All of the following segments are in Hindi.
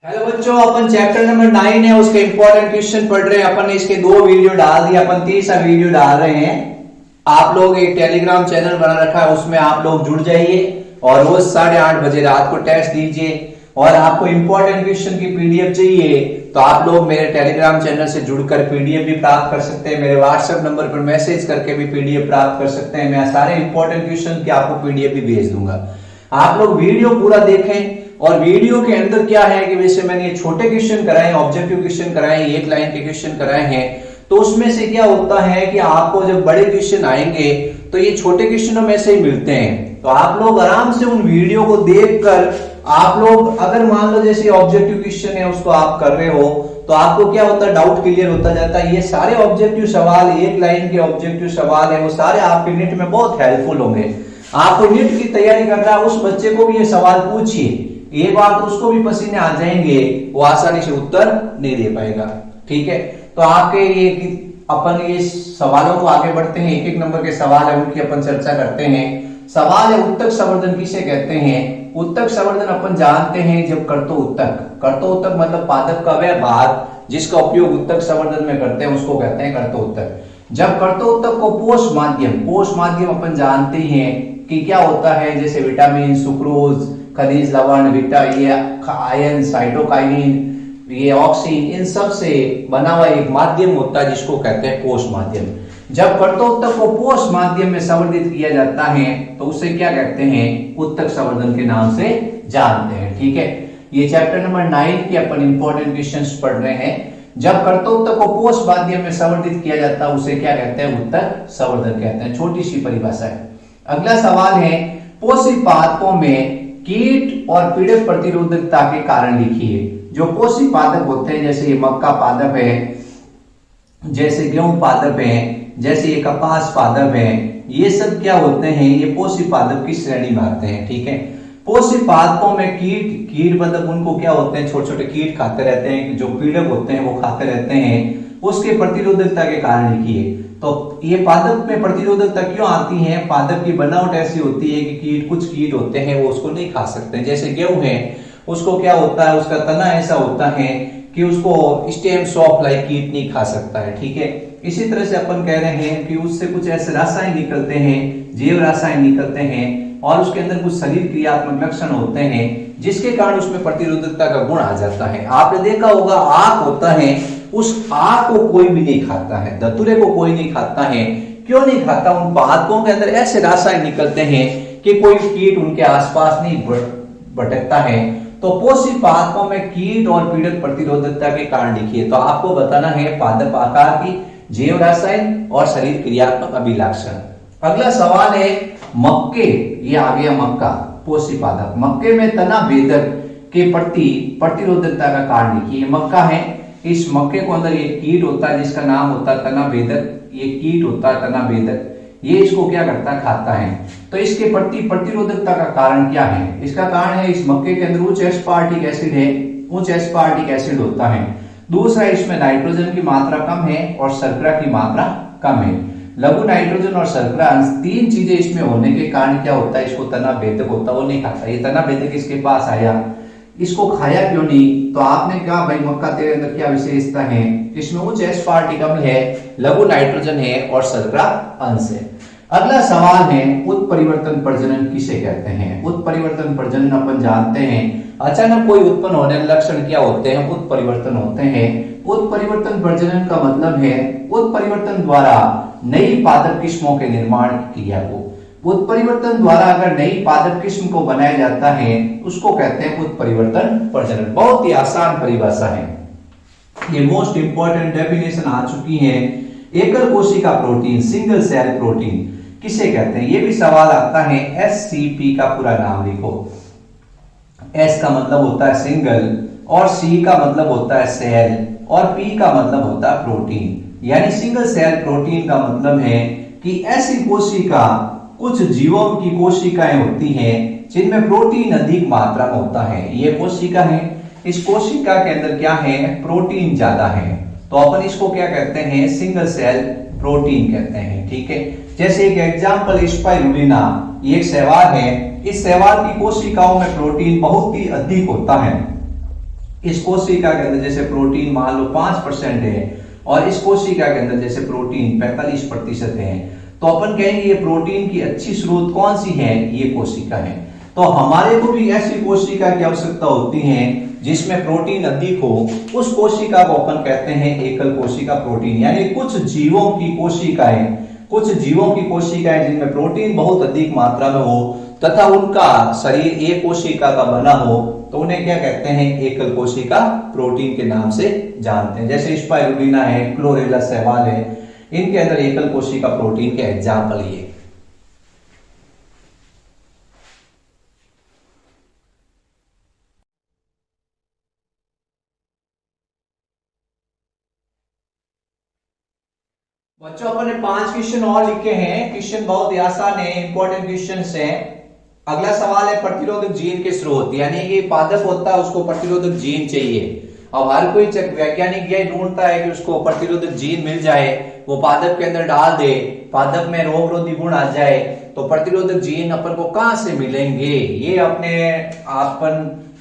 हेलो बच्चों, अपन चैप्टर नंबर 9 है उसके इंपॉर्टेंट क्वेश्चन पढ़ रहे हैं। अपन ने इसके 2 वीडियो डाल दिए, अपन तीसरा वीडियो डाल रहे हैं। आप लोग एक टेलीग्राम चैनल बना रखा है, उसमें आप लोग जुड़ जाइए और रोज 8:30 बजे रात को टेस्ट दीजिए। और आपको इंपॉर्टेंट क्वेश्चन की पीडीएफ चाहिए तो आप लोग मेरे टेलीग्राम चैनल से जुड़कर पीडीएफ भी प्राप्त कर सकते हैं। मेरे व्हाट्सएप नंबर पर मैसेज करके भी पीडीएफ प्राप्त कर सकते हैं। मैं सारे इंपॉर्टेंट क्वेश्चन की आपको पीडीएफ भी भेज दूंगा। आप लोग वीडियो पूरा देखें। और वीडियो के अंदर क्या है कि वैसे मैंने ये छोटे क्वेश्चन कराए, ऑब्जेक्टिव क्वेश्चन कराए, एक लाइन के क्वेश्चन कराए हैं। तो उसमें से क्या होता है कि आपको जब बड़े क्वेश्चन आएंगे तो ये छोटे क्वेश्चनों में से ही मिलते हैं। तो आप लोग आराम से उन वीडियो को देखकर आप लोग अगर मान लो जैसे ऑब्जेक्टिव क्वेश्चन है उसको आप कर रहे हो तो आपको क्या होता है, डाउट क्लियर होता जाता है। ये सारे ऑब्जेक्टिव सवाल, एक लाइन के ऑब्जेक्टिव सवाल है, वो सारे आपके नीट में बहुत हेल्पफुल होंगे। आपको नीट की तैयारी कर रहा है उस बच्चे को भी ये सवाल पूछिए, एक बार तो उसको भी पसीने आ जाएंगे, वो आसानी से उत्तर नहीं दे पाएगा। ठीक है, तो आपके ये अपन ये सवालों को आगे बढ़ते हैं। एक एक नंबर के सवाल है उनकी अपन चर्चा करते हैं। सवाल है उत्तक संवर्धन किसे कहते हैं। उत्तक संवर्धन अपन जानते हैं जब कर्तोत्तक मतलब पादप का वह भाग जिसका उपयोग उत्तक संवर्धन में करते हैं उसको कहते हैं कर्तोत्तक। जब कर्तोत्तक को पोष माध्यम अपन जानते हैं कि क्या होता है, जैसे विटामिन, सुक्रोज, खनिज लवण, ये आयन, साइटोकाइनिन, ये ऑक्सीन, इन सब से बना हुआ एक माध्यम होता है जिसको कहते हैं पोष माध्यम। जब कर्तोत्तक को पोष माध्यम में संवर्धित किया जाता है तो उसे क्या कहते हैं, उत्तक संवर्धन के नाम से जानते हैं। ठीक है, ये चैप्टर नंबर 9 के अपन इंपॉर्टेंट क्वेश्चंस पढ़ रहे हैं। जब कर्तोत्तक को पोष माध्यम में संवर्धित किया जाता है उसे क्या कहते हैं, उत्तक संवर्धन कहते हैं। छोटी सी परिभाषा है। अगला सवाल है, पोषी पादपों में कीट और पीड़क प्रतिरोधकता के कारण लिखिए। जो पोषी पादप होते हैं जैसे ये मक्का पादप है, जैसे गेहूं पादप है, जैसे ये कपास पादप है, ये सब क्या होते हैं, ये पोषी पादप की श्रेणी में आते हैं। ठीक है, पोषी पादपों में कीट मतलब उनको क्या होते हैं, छोटे छोटे कीट खाते रहते हैं, जो पीड़क होते हैं वो खाते रहते हैं, उसके प्रतिरोधकता के कारण लिखिए। तो ये पादप में प्रतिरोधकता क्यों आती है, पादप की बनावट ऐसी होती है कि कुछ कीट होते हैं वो उसको नहीं खा सकते। जैसे गेहूं है, उसको क्या होता है, उसका तना ऐसा होता है कि उसको स्टेम सॉफ्ट लाइक कीट नहीं खा सकता है। ठीक है, इसी तरह से अपन कह रहे हैं कि उससे कुछ ऐसे रसायन निकलते हैं, जैव रसायन निकलते हैं और उसके अंदर कुछ शरीर क्रियात्मक लक्षण होते हैं जिसके कारण उसमें प्रतिरोधकता का गुण आ जाता है। आपने देखा होगा आक होता है, उस आक को कोई भी नहीं खाता है, धतूरे को कोई नहीं खाता है। क्यों नहीं खाता, उन पादपों के अंदर ऐसे रसायन निकलते हैं कि कोई कीट उनके आसपास नहीं भटकता है। तो पोषी पादपों में कीट और पीड़क प्रतिरोधकता के कारण लिखिए। तो आपको बताना है पादप आकार की, जैव रसायन और शरीर क्रियात्मक अभिलक्षण। अगला सवाल है, मक्के, ये आ गया मक्का पोषी पादप, मक्के में तना भेदक के प्रति प्रतिरोधकता का कारण लिखिए। मक्का है, इस मक्के को अंदर एक कीट होता है जिसका नाम होता है तना भेदक। ये कीट होता है तना भेदक, ये इसको क्या करता है, खाता है। तो इसके प्रति प्रतिरोधकता का कारण क्या है, इसका कारण है इस मक्के के अंदर उच्च एस्पार्टिक एसिड है, उच्च एस्पार्टिक एसिड होता है। दूसरा, इसमें नाइट्रोजन की मात्रा कम है और शर्करा की मात्रा कम है। लघु नाइट्रोजन और शर्करा, तीन चीजें इसमें होने के कारण क्या होता है, इसको तना भेदक होता है वो नहीं खाता। ये तना भेदक इसके पास आया, इसको खाया क्यों नहीं, तो आपने कहा भाई मक्का तेरे अंदर क्या विशेषता है, इसमें उच्च एस्पार्टिक अम्ल है, लघु नाइट्रोजन है और शर्करा अंश है। अगला सवाल है, उत्परिवर्तन प्रजनन किसे कहते हैं। उत्परिवर्तन प्रजनन अपन जानते हैं अचानक कोई उत्पन्न होने के लक्षण क्या होते हैं, उत्परिवर्तन होते हैं। उत्परिवर्तन प्रजनन का मतलब है उत्परिवर्तन द्वारा नई पादप किस्मों के निर्माण की क्रिया को। उत्परिवर्तन द्वारा अगर नई पादप किस्म को बनाया जाता है उसको कहते हैं उत्परिवर्तन प्रजनन। बहुत ही आसान परिभाषा है, ये मोस्ट इंपॉर्टेंट डेफिनेशन आ चुकी है। एकल कोशिका प्रोटीन, सिंगल सेल प्रोटीन किसे कहते हैं, ये भी सवाल आता है। एससीपी का पूरा नाम लिखो। एस का मतलब होता है सिंगल और सी का मतलब होता है सेल और पी का मतलब होता है प्रोटीन। यानी सिंगल सेल प्रोटीन का मतलब है कि ऐसी कोशिका, कुछ जीवों की कोशिकाएं होती हैं जिनमें प्रोटीन अधिक मात्रा में होता है। ये कोशिका है, इस कोशिका के अंदर क्या है, प्रोटीन ज्यादा है, तो अपन इसको क्या कहते हैं, सिंगल सेल प्रोटीन कहते हैं। ठीक है, जैसे एक एग्जांपल स्पाइरुलिना, ये एक शैवाल है, इस शैवाल की कोशिकाओं में प्रोटीन बहुत ही अधिक होता है। इस कोशिका के अंदर जैसे प्रोटीन मान लो 5% है और इस कोशिका के अंदर जैसे प्रोटीन 45% है, तो अपन कहेंगे ये प्रोटीन की अच्छी स्रोत कौन सी है, ये कोशिका है। तो हमारे को भी ऐसी कोशिका की आवश्यकता होती है जिसमें प्रोटीन अधिक हो, उस कोशिका को अपन कहते हैं एकल कोशिका प्रोटीन। यानी कुछ जीवों की कोशिकाएं जिनमें प्रोटीन बहुत अधिक मात्रा में हो तथा उनका शरीर एक कोशिका का बना हो, तो उन्हें क्या कहते हैं, एकल कोशिका प्रोटीन के नाम से जानते हैं। जैसे स्पाइरुलिना है, क्लोरेला शैवाल है, इनके अंदर एकल कोशिका प्रोटीन के एग्जाम्पल ये। बच्चों अपन ने 5 क्वेश्चन और लिखे हैं। क्वेश्चन बहुत ही आसान है, इंपॉर्टेंट क्वेश्चन है। अगला सवाल है प्रतिरोधक जीन के स्रोत, यानी कि पादप होता है उसको प्रतिरोधक जीन चाहिए। अब हर कोई वैज्ञानिक यही ढूंढता है कि उसको प्रतिरोधक जीन मिल जाए, वो पादप के अंदर डाल दे, पादप में रोगरोधी गुण आ जाए। तो प्रतिरोधक जीन अपन को कहां से मिलेंगे, ये अपन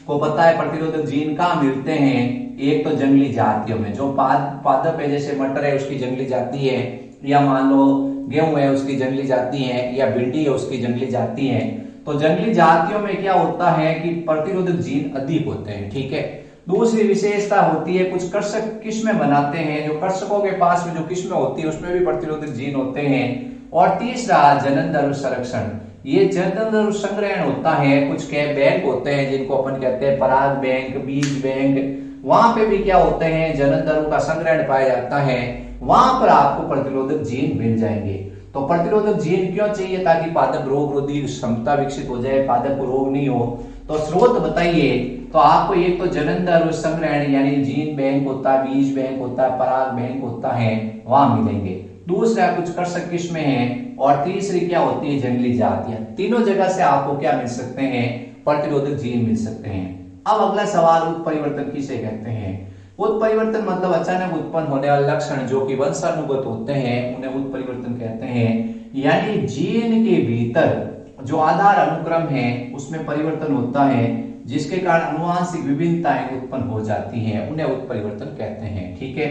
को पता है। प्रतिरोधक जीन कहां मिलते हैं, एक तो जंगली जातियों में, जो पादप है जैसे मटर है उसकी जंगली जाति है, या मान लो गेहूं है उसकी जंगली जाति है, या भिंडी है उसकी जंगली जाति है। तो जंगली जातियों में क्या होता है कि प्रतिरोधक जीन अधिक होते हैं, ठीक है। दूसरी विशेषता होती है कुछ कृषक किस्में बनाते हैं, जो कृषकों के पास में जो किस्में होती है उसमें भी प्रतिरोधक जीन होते हैं। और तीसरा जनन दर संरक्षण, ये जनन दर संग्रहण होता है। कुछ के बैंक होते हैं जिनको अपन कहते हैं पराग बैंक, बीज बैंक, वहां पे भी क्या होते हैं, जनन दरों का संग्रहण पाया जाता है, वहां पर आपको प्रतिरोधक जीन मिल जाएंगे। तो प्रतिरोधक जीन क्यों चाहिए, ताकि पादप रोगरोधी क्षमता विकसित हो जाए, पादप को रोग नहीं हो। तो स्रोत बताइए, तो आपको एक तो जनन दर संग्रहण यानी जीन बैंक होता है, बीज बैंक होता है, पराग बैंक होता है, वहां मिलेंगे। दूसरा कुछ कृषक किस्में हैं, और तीसरी क्या होती है, जंगली जातियां। तीनों जगह से आपको क्या मिल सकते हैं, प्रतिरोधक जीन मिल सकते हैं। अब अगला सवाल, उत्परिवर्तन किसे कहते हैं। उत्परिवर्तन मतलब अचानक उत्पन्न होने वाले लक्षण जो कि वंशानुगत होते हैं, उन्हें उत्परिवर्तन कहते हैं। यानी जीन के भीतर जो आधार अनुक्रम है उसमें परिवर्तन होता है, जिसके कारण अनुवांशिक विभिन्नताएं उत्पन्न हो जाती हैं, उन्हें उत्परिवर्तन कहते हैं, ठीक है।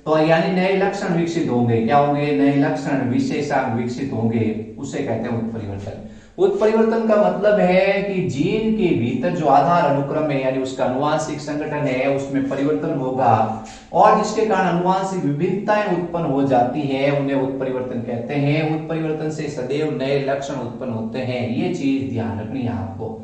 तो यानी नए लक्षण विकसित होंगे, क्या होंगे, नए लक्षण विशेषांक विकसित होंगे, उसे कहते हैं उत्परिवर्तन। उत्परिवर्तन का मतलब है कि जीन के भीतर जो आधार अनुक्रम है यानी उसका अनुवांशिक संगठन है उसमें परिवर्तन होगा, और जिसके कारण अनुवांशिक विभिन्नताएं उत्पन्न हो जाती है, उन्हें उत्परिवर्तन कहते हैं। उत्परिवर्तन से सदैव नए लक्षण उत्पन्न होते हैं, ये चीज ध्यान रखनी है आपको।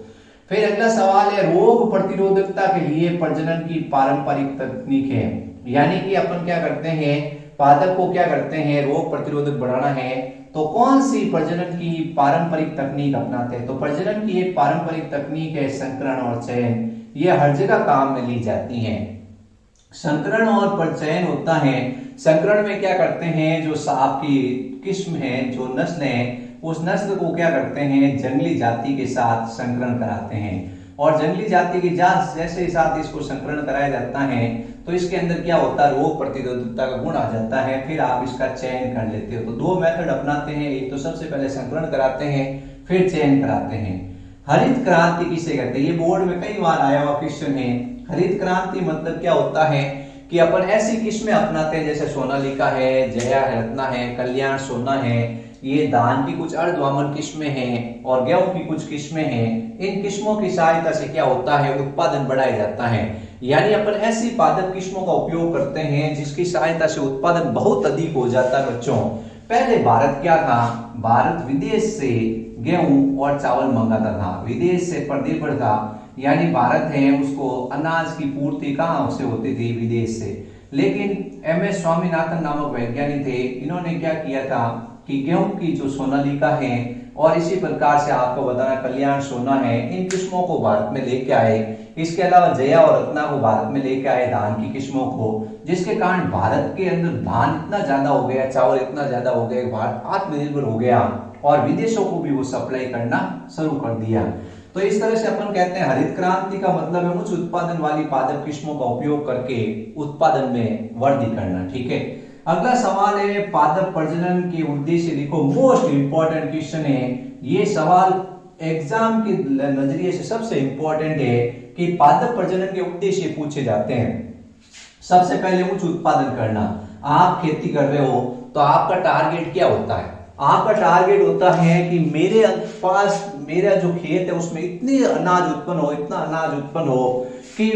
फिर अगला सवाल है, रोग प्रतिरोधकता के लिए प्रजनन की पारंपरिक तकनीक है। यानी कि अपन क्या करते हैं, पादप को क्या करते हैं, रोग प्रतिरोधक बढ़ाना है, तो कौन सी प्रजनन की पारंपरिक तकनीक अपनाते हैं। तो प्रजनन की एक पारंपरिक तकनीक है संकरण और चयन, ये हर जगह काम में ली जाती है। संकरण और चयन होता है, संकरण में क्या करते हैं, जो सांप की किस्म है, जो नस्ल है, उस नस्ल को क्या करते हैं, जंगली जाति के साथ संकरण कराते हैं। और जंगली जाति की जात जैसे ही साथ इसको संकरण कराया जाता है तो इसके अंदर क्या होता है, रोग प्रतिरोधकता का गुण आ जाता है, फिर आप इसका चयन कर लेते हो। तो दो मेथड अपनाते हैं, एक तो सबसे पहले संकरण कराते हैं, फिर चयन कराते हैं। हरित क्रांति किसे कहते हैं, ये बोर्ड में कई बार आया हुआ क्वेश्चन है। हरित क्रांति मतलब क्या होता है कि अपन ऐसी किस्में अपनाते हैं, जैसे सोनालिका है, जया है, रत्ना है, कल्याण सोना है, ये धान की कुछ अर्धवामन किस्में हैं और गेहूं की कुछ किस्में हैं। इन किस्मों की सहायता से क्या होता है, उत्पादन बढ़ाया जाता है। यानी अपन ऐसी पादप किस्मों का उपयोग करते हैं जिसकी सहायता से उत्पादन बहुत अधिक हो जाता है। बच्चों पहले भारत क्या था, भारत विदेश से गेहूं और चावल मंगाता था, विदेश से पर निर्भर था। यानी भारत है उसको अनाज की पूर्ति कहां से होती थी, विदेश से। लेकिन एम.एस. स्वामीनाथन नामक वैज्ञानिक थे, इन्होंने क्या किया था कि गेहूं की जो सोनालिका है और इसी प्रकार से आपको बताना कल्याण सोना है, इन किस्मों को भारत में लेके आए। इसके अलावा जया और रत्ना को भारत में लेके आए, धान की किस्मों को, जिसके कारण भारत के अंदर धान इतना ज्यादा हो गया, चावल इतना ज्यादा हो गया, भारत आत्मनिर्भर हो गया और विदेशों को भी वो सप्लाई करना शुरू कर दिया। तो इस तरह से अपन कहते हैं हरित क्रांति का मतलब है उच्च उत्पादन वाली पादप किस्मों का उपयोग करके उत्पादन में वृद्धि करना, ठीक है। अगला सवाल है, पादप प्रजनन के उद्देश्य लिखो। मोस्ट इंपॉर्टेंट क्वेश्चन है ये सवाल, एग्जाम के नजरिए से सबसे इंपॉर्टेंट है। कि पादप प्रजनन के उद्देश्य पूछे जाते हैं। सबसे पहले उच्च उत्पादन करना। आप खेती कर रहे हो तो आपका टारगेट क्या होता है? आपका टारगेट होता है कि मेरे पास मेरा जो खेत है उसमें इतनी अनाज उत्पन्न हो, इतना अनाज उत्पन्न हो कि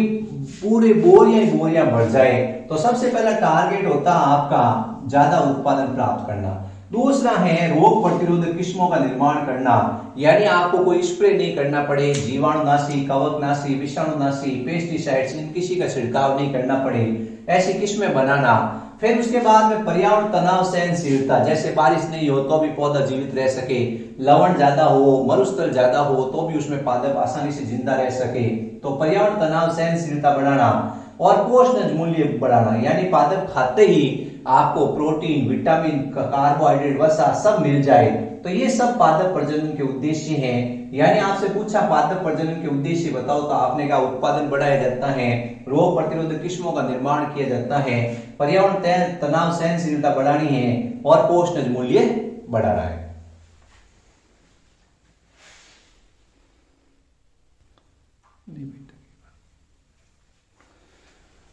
पूरे बोरियां ही बोरियां भर जाए। तो सबसे पहला टारगेट होता है आपका ज्यादा उत्पादन प्राप्त करना। दूसरा है रोग प्रतिरोधक किस्मों का निर्माण करना, यानी आपको कोई स्प्रे नहीं करना पड़े, जीवाणुनाशी, कवकनाशी, विषाणुनाशी, पेस्टिसाइड्स इन किसी का छिड़काव नहीं करना पड़े, ऐसी किस्में बनाना। फिर उसके बाद में पर्यावरण तनाव सहनशीलता, जैसे बारिश नहीं हो तो भी पौधा जीवित रह सके, लवण ज्यादा हो, मरुस्थल ज्यादा हो तो भी उसमें पादप आसानी से जिंदा रह सके, तो पर्यावरण तनाव सहनशीलता बढ़ाना। और पोषण मूल्य बढ़ाना, यानी पादप खाते ही आपको प्रोटीन, विटामिन, कार्बोहाइड्रेट, वसा सब मिल जाए। तो ये सब पादप प्रजनन के उद्देश्य हैं। यानी आपसे पूछा पादप प्रजनन के उद्देश्य बताओ, तो आपने कहा उत्पादन बढ़ाया जाता है, रोग प्रतिरोधक किस्मों का निर्माण किया जाता है, पर्यावरण तनाव सहनशीलता बढ़ानी है और पोषण मूल्य बढ़ाना है।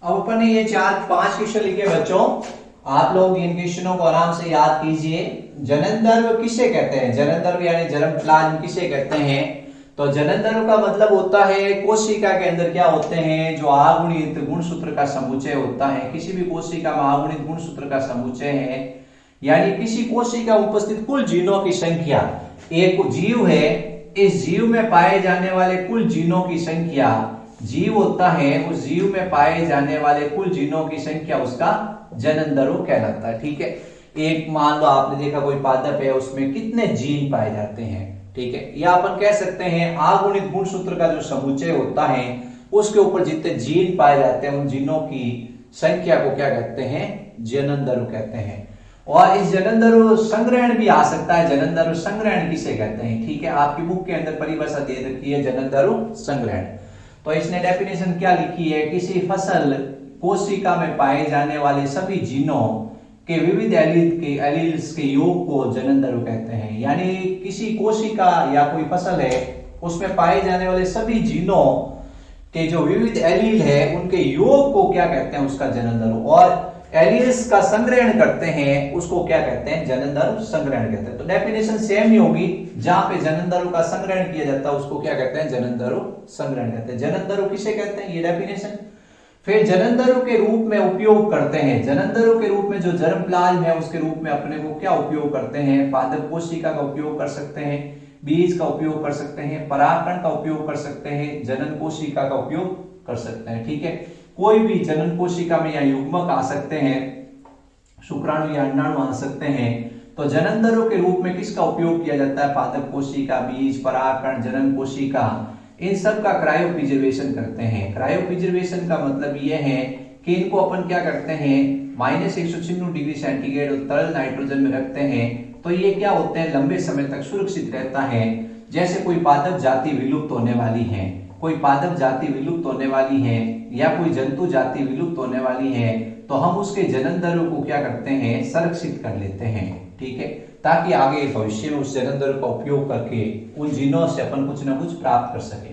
अब अपन ने ये 4-5 क्वेश्चन लिखे बच्चों, आप लोग इन क्वेश्चनों को आराम से याद कीजिए। जननद्रव्य किसे कहते हैं? जननद्रव्य यानी जर्म प्लाज्म किसे कहते हैं? तो जननद्रव्य का मतलब होता है कोशिका के अंदर क्या होते हैं, जो अगुणित गुणसूत्र का समुच्चय होता है। किसी भी कोशिका में अगुणित गुणसूत्र का समुच्चय है, यानी किसी कोशिका में उपस्थित कुल जीनों की संख्या। एक जीव है, इस जीव में पाए जाने वाले कुल जीनों की संख्या, जीव होता है उस जीव में पाए जाने वाले कुल जीनों की संख्या उसका जननद्रव्य कहलाता है। ठीक है, एक मान लो आपने देखा कोई पादप है, उसमें कितने जीन पाए जाते हैं। ठीक है, या अपन कह सकते हैं अगुणित गुणसूत्र का जो समुच्चय होता है उसके ऊपर जितने जीन पाए जाते हैं उन जीनों की संख्या को क्या कहते हैं? जननद्रव्य कहते हैं। और इस जननद्रव्य संग्रहण भी आ सकता है। जननद्रव्य संग्रहण किसे कहते हैं? ठीक है, आपकी बुक के अंदर परिभाषा दे रखी है जननद्रव्य संग्रहण। तो इसने डेफिनेशन क्या लिखी है? किसी फसल कोशिका में पाए जाने वाले सभी जीनों के विविध एलील्स के योग को जननद्रव्य कहते हैं। यानी किसी कोशिका या कोई फसल है उसमें पाए जाने वाले सभी जीनों के जो विविध एलील है उनके योग को क्या कहते हैं? उसका जननद्रव्य। और एलील्स का संग्रहण करते हैं उसको क्या कहते हैं? जननद्रव्य संग्रहण कहते हैं। तो डेफिनेशन सेम ही होगी, जहां पे जननद्रव्य का संग्रहण किया जाता है उसको क्या कहते हैं? जननद्रव्य संग्रहण कहते हैं। जननद्रव्य किसे कहते हैं? ये डेफिनेशन। फिर जननद्रव्य के रूप में उपयोग करते हैं। जननद्रव्य के रूप में जो जर्म प्लाज्म है उसके रूप में अपने को क्या उपयोग करते हैं? पादप कोशिका का उपयोग कर सकते हैं, बीज का उपयोग कर सकते हैं, परागकण का उपयोग कर सकते हैं, जनन कोशिका का उपयोग कर सकते हैं। ठीक है, कोई भी जनन कोशिका में या युग्मक आ सकते हैं, शुक्राणु या अंडाणु आ सकते हैं। तो जननद्रव्य के रूप में किसका उपयोग किया जाता है? पादप कोशिका, बीज, परागकण, जनन कोशिका, इन सब का क्रायो प्रिजर्वेशन करते हैं। क्रायो प्रिजर्वेशन का मतलब यह है कि इनको अपन क्या करते हैं? -196 डिग्री सेंटीग्रेड और तरल नाइट्रोजन में रखते हैं। तो ये क्या होते हैं? लंबे समय तक सुरक्षित रहता है। जैसे कोई पादप जाति विलुप्त होने वाली है, कोई पादप जाति विलुप्त होने वाली है या कोई जंतु जाति विलुप्त होने वाली है, तो हम उसके जननद्रव्य को क्या करते हैं? संरक्षित कर लेते हैं। ठीक है, ताकि आगे भविष्य में उस जननद्रव्य का उपयोग करके उन जीनों से अपन कुछ ना कुछ प्राप्त कर सके।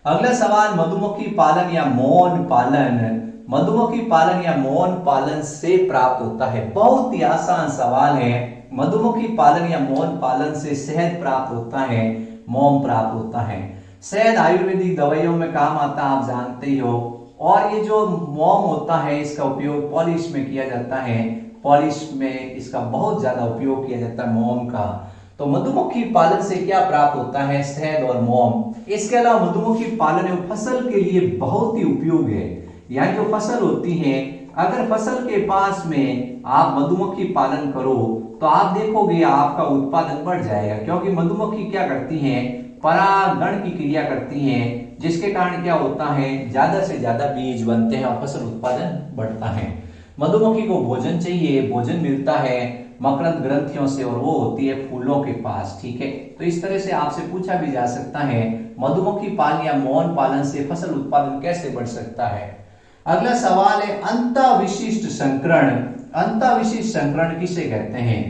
अगला सवाल, मधुमक्खी पालन या मौन पालन। मधुमक्खी पालन या मौन पालन से प्राप्त होता है। बहुत ही आसान सवाल है। मधुमक्खी पालन या मौन पालन से शहद प्राप्त होता है, मोम प्राप्त होता है। शहद आयुर्वेदिक दवाइयों में काम आता है, आप जानते ही हो। और ये जो मोम होता है इसका उपयोग पॉलिश में किया जाता है। पॉलिश में इसका बहुत ज्यादा उपयोग किया जाता है मोम का। तो मधुमक्खी पालन से क्या प्राप्त होता है? शहद और मोम। इसके अलावा मधुमक्खी पालन फसल के लिए बहुत ही उपयोग है। यानी जो फसल होती है, अगर फसल के पास में आप मधुमक्खी पालन करो तो आप देखोगे आपका उत्पादन बढ़ जाएगा, क्योंकि मधुमक्खी क्या करती हैं? परागण की क्रिया करती हैं, जिसके कारण क्या होता है? ज्यादा से ज्यादा बीज बनते हैं और फसल उत्पादन बढ़ता है। मधुमक्खी को भोजन चाहिए, भोजन मिलता है मकरंद ग्रंथियों से और वो होती है फूलों के पास। ठीक है, तो इस तरह से आपसे पूछा भी जा सकता है मधुमक्खी पालन या मौन पालन से फसल उत्पादन कैसे बढ़ सकता है। अगला सवाल है अंतःविशिष्ट संकरण। अंतःविशिष्ट संकरण किसे कहते हैं?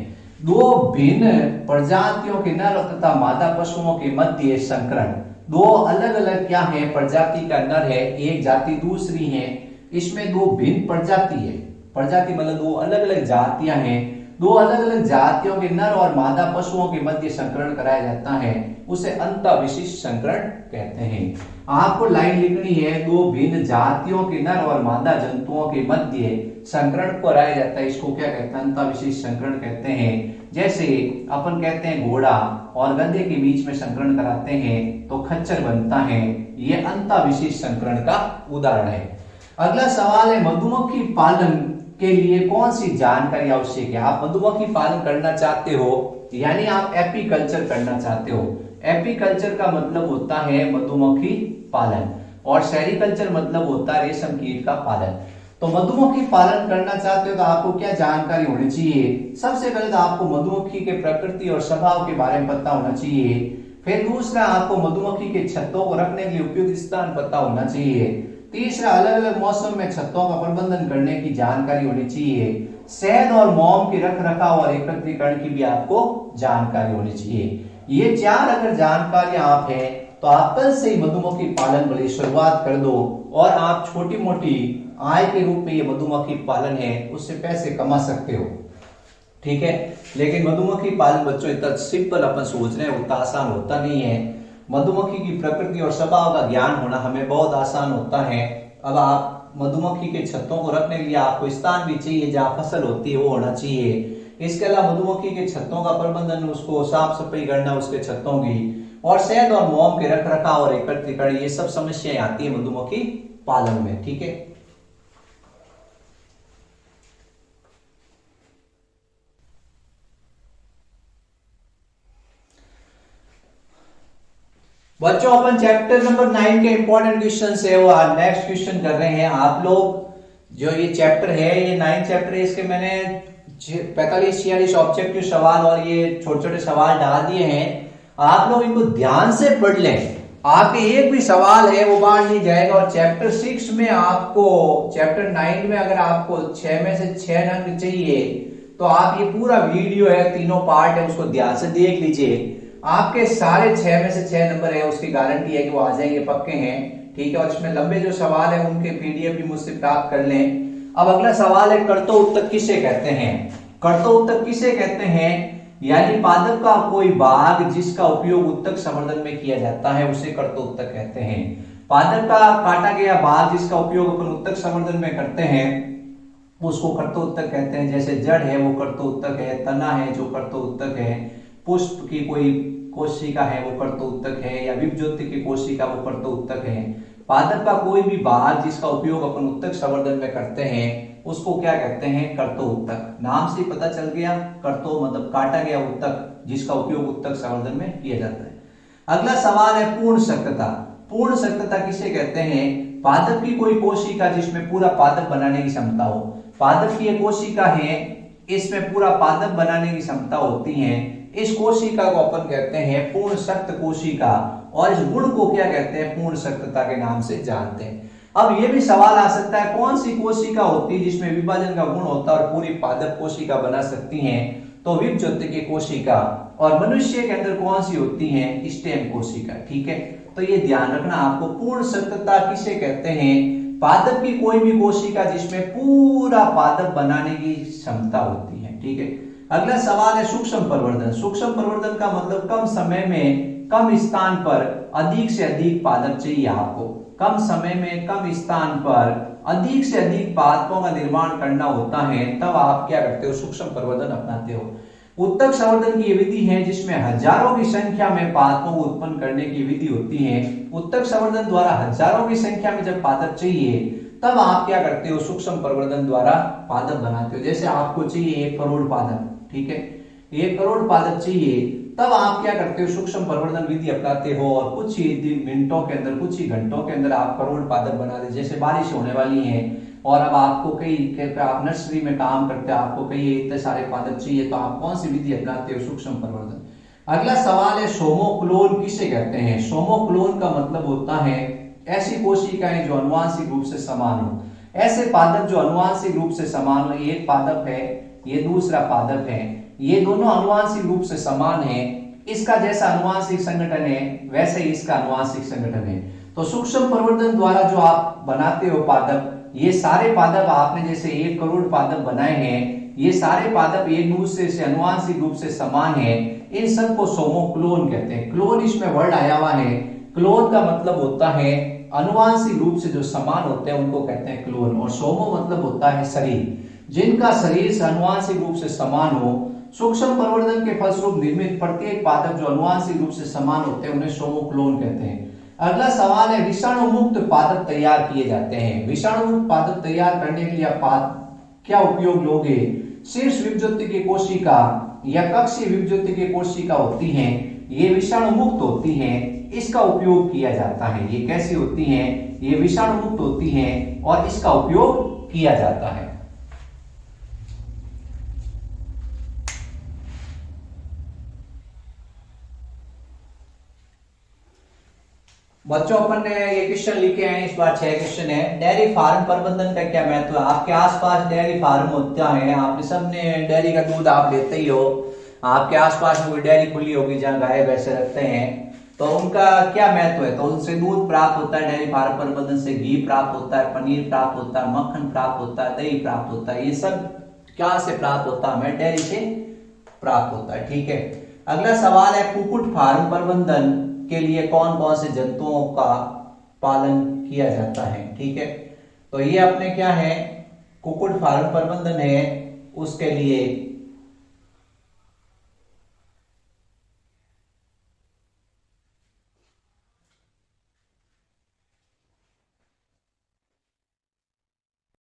दो भिन्न प्रजातियों के नर तथा मादा पशुओं के मध्य संकरण। दो अलग अलग क्या है, प्रजाति का नर है, एक जाति दूसरी है, इसमें दो भिन्न प्रजाति है। प्रजाति मतलब दो अलग अलग जातियां हैं, दो अलग अलग जातियों के नर और मादा पशुओं के मध्य संकरण कराया जाता है, उसे अंतःविशिष्ट संकरण कहते हैं। आपको लाइन लिखनी है, दो भिन्न जातियों के नर और मादा जंतुओं के मध्य संकरण कराया जाता है, इसको क्या कहते हैं, अंतःविशिष्ट संकरण कहते हैं। जैसे अपन कहते हैं घोड़ा और गधे के बीच में संकरण कराते हैं तो खच्चर बनता है, ये अंतःविशिष्ट संकरण का उदाहरण है। अगला सवाल है, मधुमक्खी पालन के लिए कौन सी जानकारी आवश्यक है। आप मधुमक्खी पालन करना चाहते हो, यानी आप एपीकल्चर करना चाहते हो। एपीकल्चर का मतलब होता है मधुमक्खी पालन, और सेरीकल्चर मतलब होता है रेशम कीट का पालन। तो मधुमक्खी पालन करना चाहते हो तो आपको क्या जानकारी होनी चाहिए, सबसे पहले तो आपको मधुमक्खी के प्रकृति और स्वभाव के बारे में पता होना चाहिए। फिर दूसरा, आपको मधुमक्खी के छत्तों को रखने के लिए उपयुक्त स्थान पता होना चाहिए। तीसरा, अलग अलग मौसम में छत्तों का प्रबंधन करने की जानकारी होनी चाहिए। शहद और मोम के रख रखाव और एकत्रीकरण की भी आपको जानकारी होनी चाहिए। ये चार अगर जानकारियां आप है तो आप कल से ही मधुमक्खी पालन के लिए शुरुआत कर दो, और आप छोटी मोटी आय के रूप में ये मधुमक्खी पालन है उससे पैसे कमा सकते हो, ठीक है। लेकिन मधुमक्खी पालन बच्चों इतना सिंपल अपन सोच रहे हैं, उतना आसान होता नहीं है। मधुमक्खी की प्रकृति और स्वभाव का ज्ञान होना हमें बहुत आसान होता है। अब आप मधुमक्खी के छत्तों को रखने के लिए आपको स्थान भी चाहिए, जहाँ फसल होती है वो होना चाहिए। इसके अलावा मधुमक्खी के छत्तों का प्रबंधन, उसको साफ सफाई करना उसके छत्तों की, और शहद और मोम के रख रखाव और एकत्रीकरण, ये सब समस्याएं आती है मधुमक्खी पालन में, ठीक है। बच्चों अपन चैप्टर नंबर 9 के इंपॉर्टेंट क्वेश्चन है वो आज नेक्स्ट क्वेश्चन कर रहे हैं। आप लोग जो ये चैप्टर है, ये 9 चैप्टर है, इसके मैंने 45-46 ऑब्जेक्टिव सवाल और ये छोटे छोटे सवाल डाल दिए हैं। आप लोग इनको ध्यान से पढ़ लें, आपके एक भी सवाल है वो बाहर नहीं जाएगा। और चैप्टर 6 में आपको, चैप्टर 9 में अगर आपको 6 में से 6 अंक चाहिए तो आप ये पूरा वीडियो है, तीनों पार्ट है, उसको ध्यान से देख लीजिए। आपके सारे 6 में से 6 नंबर है, उसकी गारंटी है कि वो आ जाएंगे, पक्के हैं, ठीक है। और इसमें लंबे जो सवाल है उनके पीडीएफ भी मुझसे प्राप्त कर लें। अब अगला सवाल है, कर्तव्य उत्तक किसे कहते हैं। कर्तव्य उत्तक किसे कहते हैं, यानी पादप का कोई भाग जिसका उपयोग उत्तक संवर्धन में किया जाता है उसे कर्तव्य उत्तक कहते हैं। पादप का काटा गया भाग जिसका उपयोग अपन उत्तक संवर्धन में करते हैं उसको कर्तव्य उत्तक कहते हैं। जैसे जड़ है वो कर्तव्य उत्तक है, तना है जो कर्तव्य उत्तक है, पुष्प की कोई कोशिका है वो कर्तव्य उत्तक है, या विभज्योति की कोशिका वो कर्तव्य उत्तक है। पादप का कोई भी भाग जिसका उपयोग अपन उत्तक संवर्धन में करते हैं उसको क्या कहते हैं, कर्तव्य उत्तक। नाम से पता चल गया, कर्तव्य मतलब काटा गया उत्तक जिसका उपयोग उत्तक संवर्धन में किया जाता है। अगला सवाल है पूर्ण सख्तता। पूर्ण सख्तता किसे कहते हैं, पादप की कोई कोशिका जिसमें पूरा पादप बनाने की क्षमता हो। पादप की एक कोशिका है, इसमें पूरा पादप बनाने की क्षमता होती है, इस कोशिका को अपन कहते हैं पूर्ण सख्त कोशिका, और इस गुण को क्या कहते हैं, पूर्ण सख्तता के नाम से जानते हैं। अब ये भी सवाल आ सकता है कौन सी कोशिका होती है जिसमें विभाजन का गुण होता है और पूरी पादप कोशिका बना सकती हैं, तो विभज्योति की कोशिका। और मनुष्य के अंदर कौन सी होती है, स्टेम कोशिका, ठीक है। तो ये ध्यान रखना आपको, पूर्ण सख्तता किसे कहते हैं, पादप की कोई भी कोशिका जिसमें पूरा पादप बनाने की क्षमता होती है, ठीक है। अगला सवाल है सूक्ष्म प्रवर्धन। सूक्ष्म प्रवर्धन का मतलब कम समय में कम स्थान पर अधिक से अधिक पादप चाहिए आपको। कम समय में कम स्थान पर अधिक से अधिक पादपों का निर्माण करना होता है, तब आप क्या करते हो, सूक्ष्म प्रवर्धन अपनाते हो। उत्तक संवर्धन की विधि है जिसमें हजारों की संख्या में पादपों को उत्पन्न करने की विधि होती है। उत्तक संवर्धन द्वारा हजारों की संख्या में जब पादप चाहिए तब आप क्या करते हो, सूक्ष्म प्रवर्धन द्वारा पादप बनाते हो। जैसे आपको चाहिए 1 करोड़ पादप, ठीक है, 1 करोड़ पादप चाहिए, तब आप क्या करते हो, सूक्ष्म प्रवर्धन विधि अपनाते हो, और कुछ ही मिनटों के अंदर, कुछ ही घंटों के अंदर आप करोड़ पादप बना दे। जैसे बारिश होने वाली है और अब आपको कई, आप नर्सरी में काम करते हो, आपको कई इतने सारे पादप चाहिए, तो आप कौन सी विधि अपनाते हो, सूक्ष्म प्रवर्धन। अगला सवाल है सोमोक्लोन किसे कहते हैं। सोमोक्लोन का मतलब होता है ऐसी कोशिकाएं जो अनुवांशिक रूप से समान हो। ऐसे पादप जो अनुवांशिक रूप से समान हो, एक पादप है, ये दूसरा पादप है, ये दोनों आनुवांशिक रूप से समान है। इसका जैसा आनुवांशिक संगठन है वैसे ही इसका आनुवांशिक संगठन है। तो सूक्ष्म प्रवर्धन द्वारा जो आप बनाते हो पादप, ये सारे पादप आपने जैसे 1 करोड़ पादप बनाए हैं, ये सारे पादप एक दूसरे से आनुवांशिक रूप से समान है। इन सब को सोमो क्लोन कहते हैं। क्लोन इसमें वर्ड आया हुआ है। क्लोन का मतलब होता है आनुवांशिक रूप से जो समान होते हैं उनको कहते हैं क्लोन, और सोमो मतलब होता है शरीर, जिनका शरीर से आनुवांशिक रूप से समान हो। सूक्ष्म प्रवर्धन के फलस्वरूप निर्मित प्रत्येक पादप जो आनुवांशिक रूप से समान होते हैं उन्हें सोमो क्लोन कहते हैं। अगला सवाल है, विषाणु मुक्त पादप तैयार किए जाते हैं। विषाणु मुक्त पादप तैयार करने के लिए आप क्या उपयोग लोगे? शीर्ष विभज्योति की कोशिका या कक्षीय विभज्योति की कोशिका होती हैं, ये विषाणु मुक्त होती हैं, इसका उपयोग किया जाता है। ये कैसी होती हैं? ये विषाणु मुक्त होती हैं और इसका उपयोग किया जाता है। बच्चों अपन ने ये क्वेश्चन लिखे हैं, इस बार 6 क्वेश्चन है। डेयरी फार्म प्रबंधन का क्या महत्व है? आपके आसपास डेयरी फार्म होता है, आपने सबने डेयरी का दूध आप लेते ही हो, आपके आसपास कोई डेयरी खुली होगी जहाँ गाय भैंसे रखते हैं, तो उनका क्या महत्व है? तो उनसे दूध प्राप्त होता है, डेयरी फार्म प्रबंधन से घी प्राप्त होता है, पनीर प्राप्त होता है, मक्खन प्राप्त होता है, दही प्राप्त होता है। ये सब क्या से प्राप्त होता है? हमें डेयरी से प्राप्त होता है। ठीक है, अगला सवाल है, कुक्कुट फार्म प्रबंधन के लिए कौन कौन से जंतुओं का पालन किया जाता है? ठीक है, तो ये अपने क्या है, कुक्कुट फार्म प्रबंधन है, उसके लिए